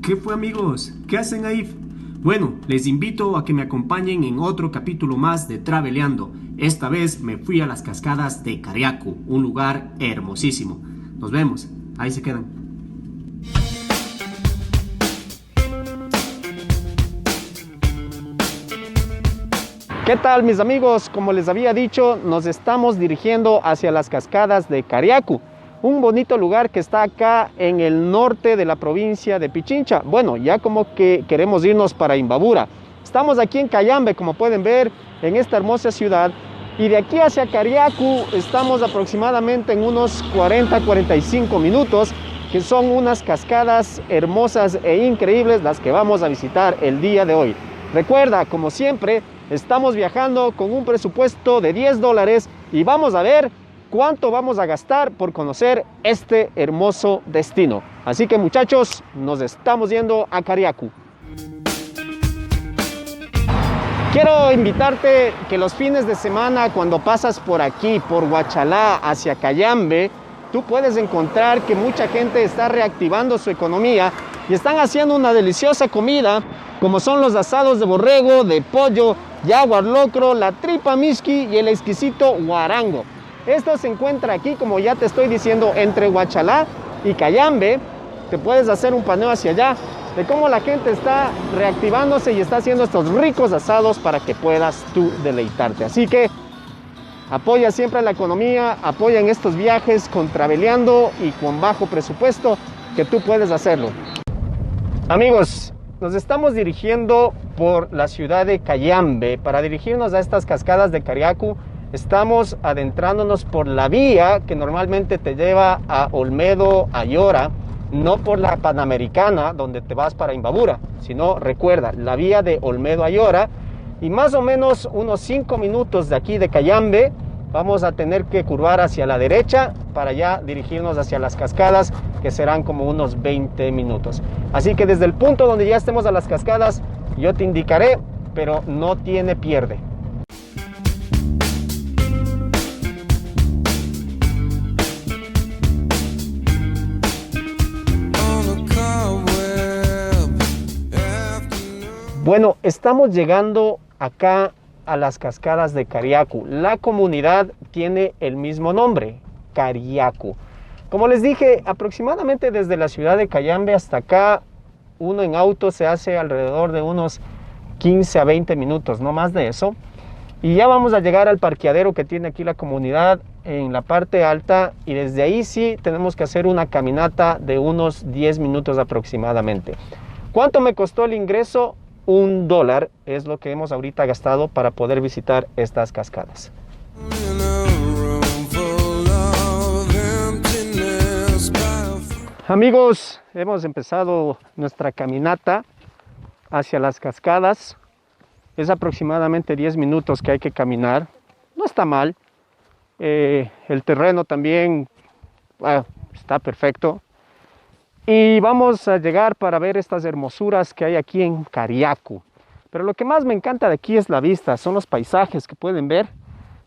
¿Qué fue, amigos? ¿Qué hacen ahí? Bueno, les invito a que me acompañen en otro capítulo más de Traveleando. Esta vez me fui a las cascadas de Cariaco, un lugar hermosísimo. Nos vemos, ahí se quedan. ¿Qué tal, mis amigos? Como les había dicho, nos estamos dirigiendo hacia las cascadas de Cariaco, un bonito lugar que está acá en el norte de la provincia de Pichincha. Bueno, ya como que queremos irnos para Imbabura. Estamos aquí en Cayambe, como pueden ver, en esta hermosa ciudad. Y de aquí hacia Cariaco estamos aproximadamente en unos 40-45 minutos, que son unas cascadas hermosas e increíbles las que vamos a visitar el día de hoy. Recuerda, como siempre, estamos viajando con un presupuesto de $10 y vamos a ver cuánto vamos a gastar por conocer este hermoso destino. Así que, muchachos, nos estamos yendo a Cariaco. Quiero invitarte que los fines de semana, cuando pasas por aquí, por Huachalá, hacia Cayambe, tú puedes encontrar que mucha gente está reactivando su economía y están haciendo una deliciosa comida, como son los asados de borrego, de pollo, yaguar locro, la tripa miski y el exquisito guarango. Esto se encuentra aquí, como ya te estoy diciendo, entre Huachalá y Cayambe. Te puedes hacer un paneo hacia allá de cómo la gente está reactivándose y está haciendo estos ricos asados para que puedas tú deleitarte. Así que apoya siempre la economía, apoya en estos viajes con Traveleando y con bajo presupuesto, que tú puedes hacerlo. Amigos, nos estamos dirigiendo por la ciudad de Cayambe para dirigirnos a estas cascadas de Cariaco. Estamos adentrándonos por la vía que normalmente te lleva a Olmedo, Ayora, no por la Panamericana donde te vas para Imbabura, sino, recuerda, la vía de Olmedo, Ayora, y más o menos unos 5 minutos de aquí de Cayambe vamos a tener que curvar hacia la derecha para ya dirigirnos hacia las cascadas, que serán como unos 20 minutos. Así que desde el punto donde ya estemos a las cascadas, yo te indicaré, pero no tiene pierde. Bueno, estamos llegando acá a las cascadas de Cariaco. La comunidad tiene el mismo nombre, Cariaco. Como les dije, aproximadamente desde la ciudad de Cayambe hasta acá, uno en auto se hace alrededor de unos 15 a 20 minutos, no más de eso. Y ya vamos a llegar al parqueadero que tiene aquí la comunidad en la parte alta, y desde ahí sí tenemos que hacer una caminata de unos 10 minutos aproximadamente. ¿Cuánto me costó el ingreso? $1 es lo que hemos ahorita gastado para poder visitar estas cascadas. Amigos, hemos empezado nuestra caminata hacia las cascadas. Es aproximadamente 10 minutos que hay que caminar. No está mal. El terreno también está perfecto. Y vamos a llegar para ver estas hermosuras que hay aquí en Cariaco. Pero lo que más me encanta de aquí es la vista, son los paisajes que pueden ver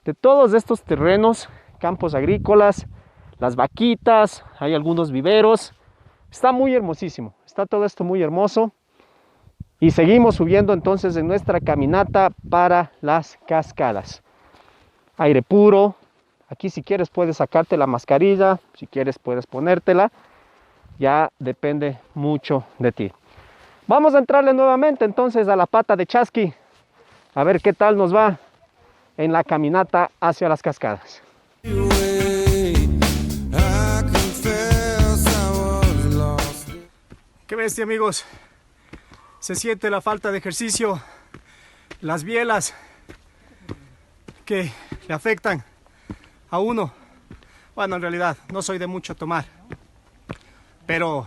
de todos estos terrenos, campos agrícolas, las vaquitas, hay algunos viveros. Está muy hermosísimo, está todo esto muy hermoso. Y seguimos subiendo entonces en nuestra caminata para las cascadas. Aire puro. Aquí, si quieres, puedes sacarte la mascarilla, si quieres puedes ponértela. Ya depende mucho de ti. Vamos a entrarle nuevamente entonces a la pata de Chasqui, a ver qué tal nos va en la caminata hacia las cascadas. Qué bestia, amigos. Se siente la falta de ejercicio, las bielas que le afectan a uno. Bueno, en realidad no soy de mucho tomar, pero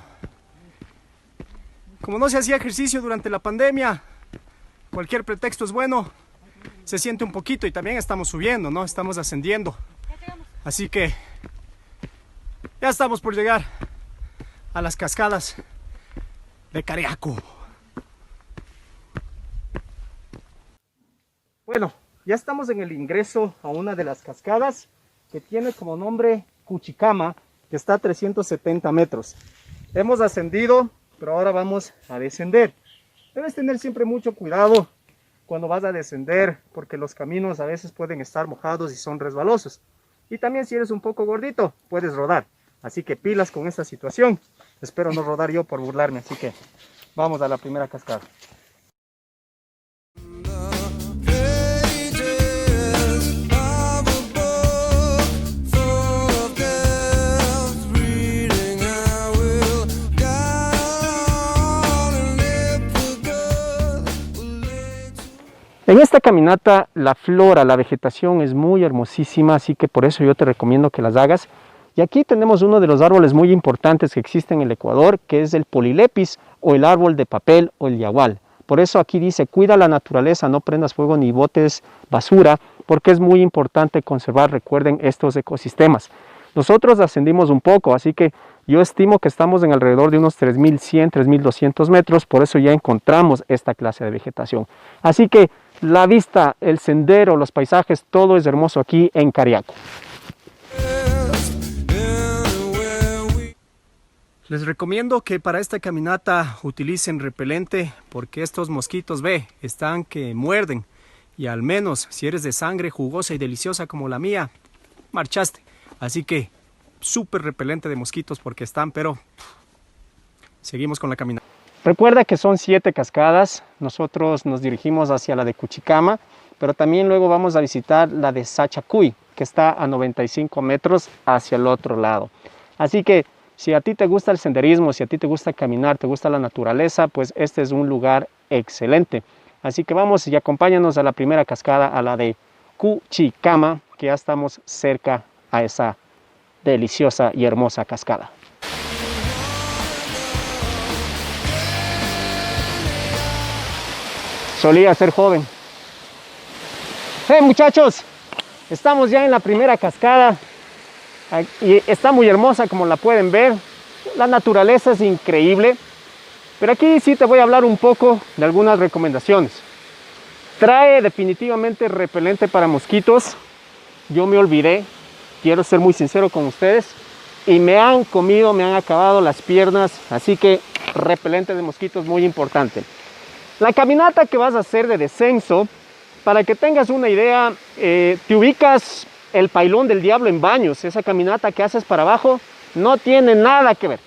como no se hacía ejercicio durante la pandemia, cualquier pretexto es bueno. Se siente un poquito y también estamos subiendo, ¿no? Estamos ascendiendo. Así que ya estamos por llegar a las cascadas de Cariaco. Bueno, ya estamos en el ingreso a una de las cascadas que tiene como nombre Cuchicama, que está a 370 metros. Hemos ascendido pero ahora vamos a descender. Debes tener siempre mucho cuidado cuando vas a descender, porque los caminos a veces pueden estar mojados y son resbalosos. Y también si eres un poco gordito, puedes rodar. Así que pilas con esta situación. Espero no rodar yo por burlarme, así que vamos a la primera cascada. En esta caminata la flora, la vegetación es muy hermosísima, así que por eso yo te recomiendo que las hagas. Y aquí tenemos uno de los árboles muy importantes que existen en el Ecuador, que es el polilepis o el árbol de papel o el yagual. Por eso aquí dice, cuida la naturaleza, no prendas fuego ni botes basura, porque es muy importante conservar, recuerden, estos ecosistemas. Nosotros ascendimos un poco, así que yo estimo que estamos en alrededor de unos 3.100, 3.200 metros, por eso ya encontramos esta clase de vegetación. Así que la vista, el sendero, los paisajes, todo es hermoso aquí en Cariaco. Les recomiendo que para esta caminata utilicen repelente, porque estos mosquitos, están que muerden. Y al menos si eres de sangre jugosa y deliciosa como la mía, marchaste. Así que súper repelente de mosquitos porque están, pero seguimos con la caminata. Recuerda que son 7 cascadas, nosotros nos dirigimos hacia la de Cuchicama, pero también luego vamos a visitar la de Sachacuy, que está a 95 metros hacia el otro lado. Así que si a ti te gusta el senderismo, si a ti te gusta caminar, te gusta la naturaleza, pues este es un lugar excelente. Así que vamos y acompáñanos a la primera cascada, a la de Cuchicama, que ya estamos cerca a esa deliciosa y hermosa cascada. Solía ser joven. Hey muchachos, estamos ya en la primera cascada y está muy hermosa como la pueden ver. La naturaleza es increíble, pero aquí sí te voy a hablar un poco de algunas recomendaciones. Trae definitivamente repelente para mosquitos. Yo me olvidé, quiero ser muy sincero con ustedes, y me han comido, me han acabado las piernas, así que repelente de mosquitos muy importante. La caminata que vas a hacer de descenso, para que tengas una idea, te ubicas el Pailón del Diablo en Baños. Esa caminata que haces para abajo no tiene nada que ver.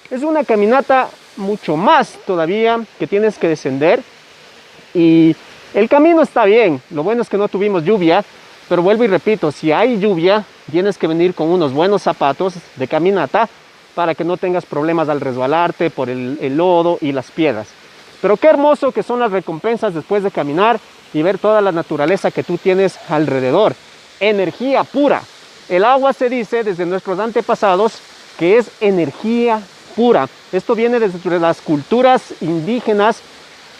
Es una caminata mucho más todavía que tienes que descender y el camino está bien. Lo bueno es que no tuvimos lluvia, pero vuelvo y repito, si hay lluvia, tienes que venir con unos buenos zapatos de caminata para que no tengas problemas al resbalarte por el lodo y las piedras. Pero qué hermoso que son las recompensas después de caminar y ver toda la naturaleza que tú tienes alrededor. Energía pura. El agua se dice desde nuestros antepasados que es energía pura. Esto viene desde las culturas indígenas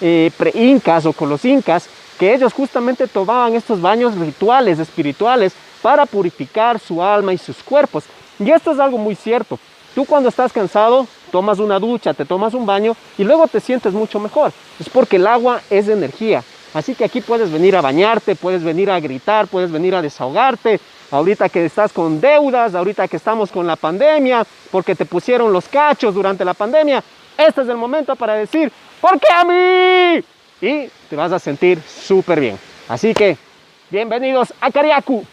pre-incas o con los incas, que ellos justamente tomaban estos baños rituales, espirituales, para purificar su alma y sus cuerpos. Y esto es algo muy cierto. Tú cuando estás cansado, tomas una ducha, te tomas un baño y luego te sientes mucho mejor. Es porque el agua es energía. Así que aquí puedes venir a bañarte, puedes venir a gritar, puedes venir a desahogarte. Ahorita que estás con deudas, ahorita que estamos con la pandemia, porque te pusieron los cachos durante la pandemia, este es el momento para decir, ¿por qué a mí? Y te vas a sentir súper bien. Así que, bienvenidos a Cariaco.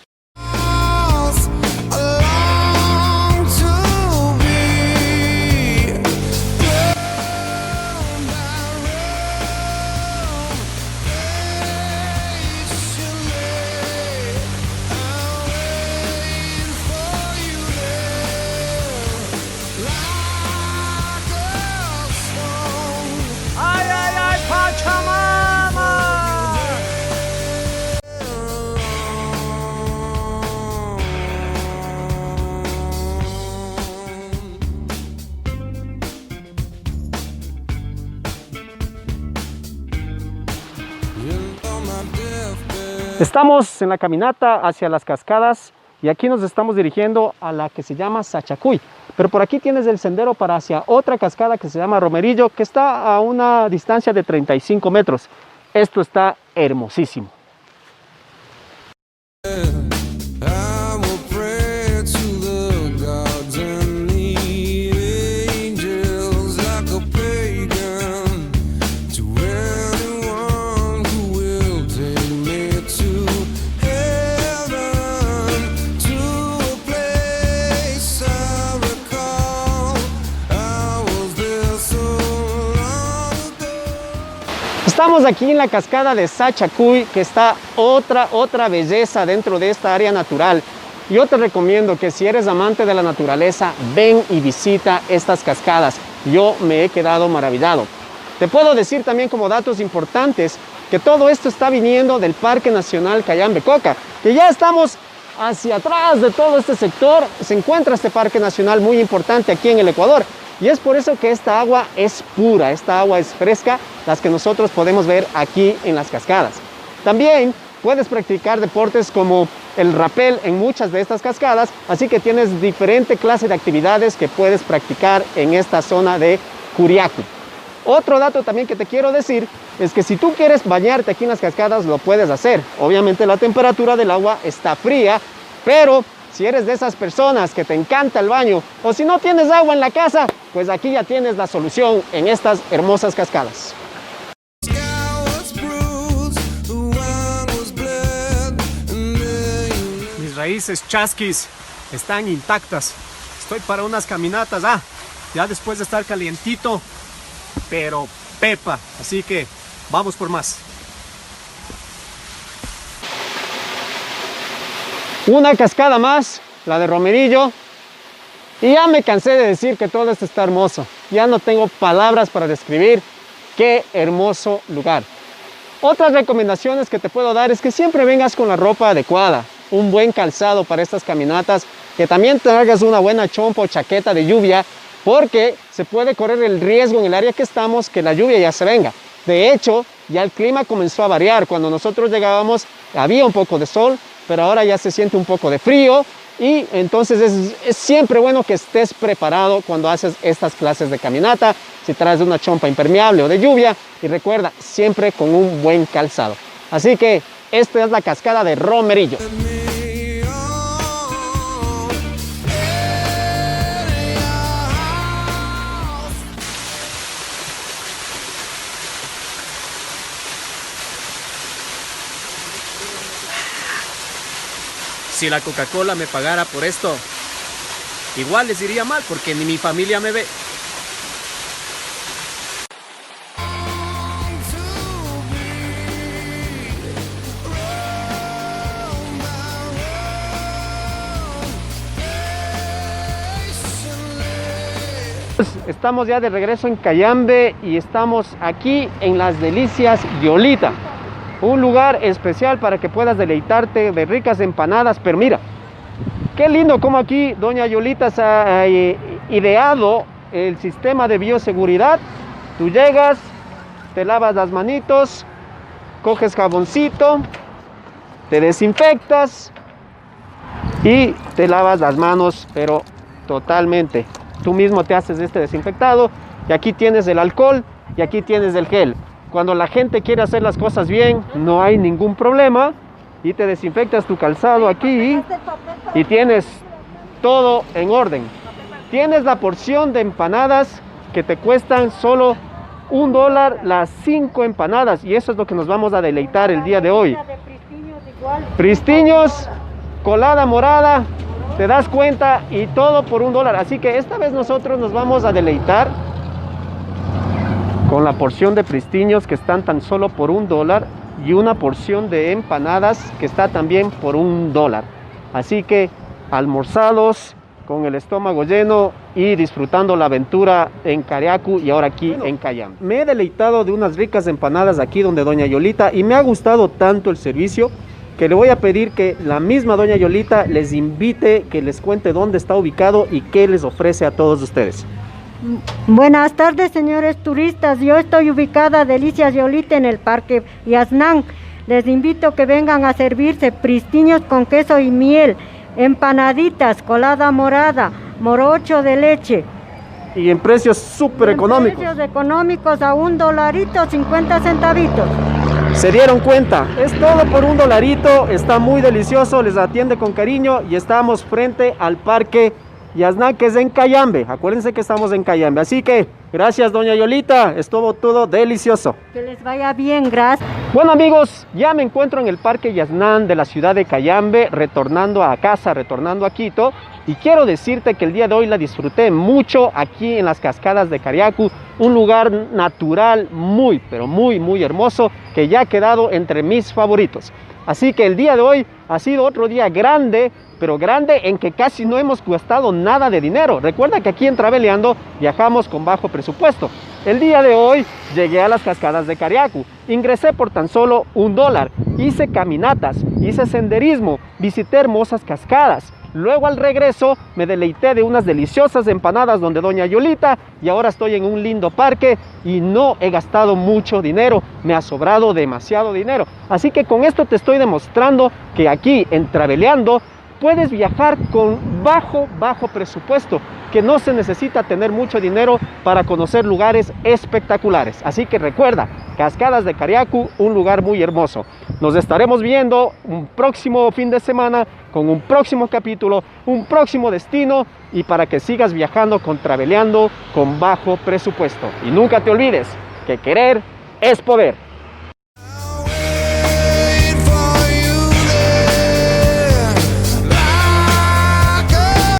Estamos en la caminata hacia las cascadas y aquí nos estamos dirigiendo a la que se llama Sachacuy. Pero por aquí tienes el sendero para hacia otra cascada que se llama Romerillo, que está a una distancia de 35 metros. Esto está hermosísimo. Estamos aquí en la cascada de Sachacuy, que está otra belleza dentro de esta área natural. Yo te recomiendo que si eres amante de la naturaleza, ven y visita estas cascadas. Yo me he quedado maravillado. Te puedo decir también como datos importantes que todo esto está viniendo del Parque Nacional Cayambe-Coca, que ya estamos hacia atrás de todo este sector. Se encuentra este parque nacional muy importante aquí en el Ecuador. Y es por eso que esta agua es pura, esta agua es fresca, las que nosotros podemos ver aquí en las cascadas. También puedes practicar deportes como el rapel en muchas de estas cascadas, así que tienes diferente clase de actividades que puedes practicar en esta zona de Curiaco. Otro dato también que te quiero decir es que si tú quieres bañarte aquí en las cascadas, lo puedes hacer. Obviamente la temperatura del agua está fría, pero si eres de esas personas que te encanta el baño o si no tienes agua en la casa, pues aquí ya tienes la solución en estas hermosas cascadas. Mis raíces chasquis están intactas. Estoy para unas caminatas, ya después de estar calientito, pero pepa. Así que vamos por más. Una cascada más, la de Romerillo. Y ya me cansé de decir que todo esto está hermoso. Ya no tengo palabras para describir qué hermoso lugar. Otras recomendaciones que te puedo dar es que siempre vengas con la ropa adecuada. Un buen calzado para estas caminatas. Que también traigas una buena chompa o chaqueta de lluvia, porque se puede correr el riesgo en el área que estamos que la lluvia ya se venga. De hecho, ya el clima comenzó a variar. Cuando nosotros llegábamos había un poco de sol, pero ahora ya se siente un poco de frío. Y entonces es siempre bueno que estés preparado cuando haces estas clases de caminata, si traes una chompa impermeable o de lluvia, y recuerda, siempre con un buen calzado. Así que esta es la cascada de Romerillo. Si la Coca-Cola me pagara por esto, igual les iría mal porque ni mi familia me ve. Estamos ya de regreso en Cayambe y estamos aquí en Las Delicias Yolita. Un lugar especial para que puedas deleitarte de ricas empanadas. Pero mira, qué lindo como aquí doña Yolita se ha ideado el sistema de bioseguridad. Tú llegas, te lavas las manitos, coges jaboncito, te desinfectas y te lavas las manos, pero totalmente. Tú mismo te haces este desinfectado y aquí tienes el alcohol y aquí tienes el gel. Cuando la gente quiere hacer las cosas bien, no hay ningún problema. Y te desinfectas tu calzado aquí y tienes todo en orden. Tienes la porción de empanadas que te cuestan solo $1 las 5 empanadas. Y eso es lo que nos vamos a deleitar el día de hoy. Pristiños, colada morada, te das cuenta, y todo por $1. Así que esta vez nosotros nos vamos a deleitar con la porción de pristiños que están tan solo por $1 y una porción de empanadas que está también por $1. Así que almorzados, con el estómago lleno y disfrutando la aventura en Cariaco y ahora aquí en Cayambe. Me he deleitado de unas ricas empanadas aquí donde doña Yolita y me ha gustado tanto el servicio que le voy a pedir que la misma doña Yolita les invite, que les cuente dónde está ubicado y qué les ofrece a todos ustedes. Buenas tardes, señores turistas. Yo estoy ubicada Delicias Yolita en el Parque Yasnán. Les invito a que vengan a servirse pristiños con queso y miel, empanaditas, colada morada, morocho de leche. Y en precios súper económicos. Precios económicos a $1, 50 centavitos. Se dieron cuenta, es todo por $1, está muy delicioso, les atiende con cariño y estamos frente al Parque Yasnán, que es en Cayambe. Acuérdense que estamos en Cayambe. Así que, gracias, doña Yolita. Estuvo todo delicioso. Que les vaya bien, gracias. Bueno, amigos, ya me encuentro en el Parque Yasnán de la ciudad de Cayambe, retornando a casa, retornando a Quito. Y quiero decirte que el día de hoy la disfruté mucho aquí en las cascadas de Cariacu, un lugar natural muy, pero muy hermoso, que ya ha quedado entre mis favoritos. Así que el día de hoy ha sido otro día grande, pero grande en que casi no hemos gastado nada de dinero. Recuerda que aquí en Traveleando viajamos con bajo presupuesto. El día de hoy llegué a las cascadas de Cariacu, ingresé por tan solo $1, hice caminatas, hice senderismo, visité hermosas cascadas. Luego al regreso me deleité de unas deliciosas empanadas donde doña Yolita, y ahora estoy en un lindo parque y no he gastado mucho dinero, me ha sobrado demasiado dinero. Así que con esto te estoy demostrando que aquí en Traveleando puedes viajar con bajo presupuesto, que no se necesita tener mucho dinero para conocer lugares espectaculares. Así que recuerda, Cascadas de Cariacu, un lugar muy hermoso. Nos estaremos viendo un próximo fin de semana con un próximo capítulo, un próximo destino, y para que sigas viajando con Traveleando con bajo presupuesto. Y nunca te olvides que querer es poder.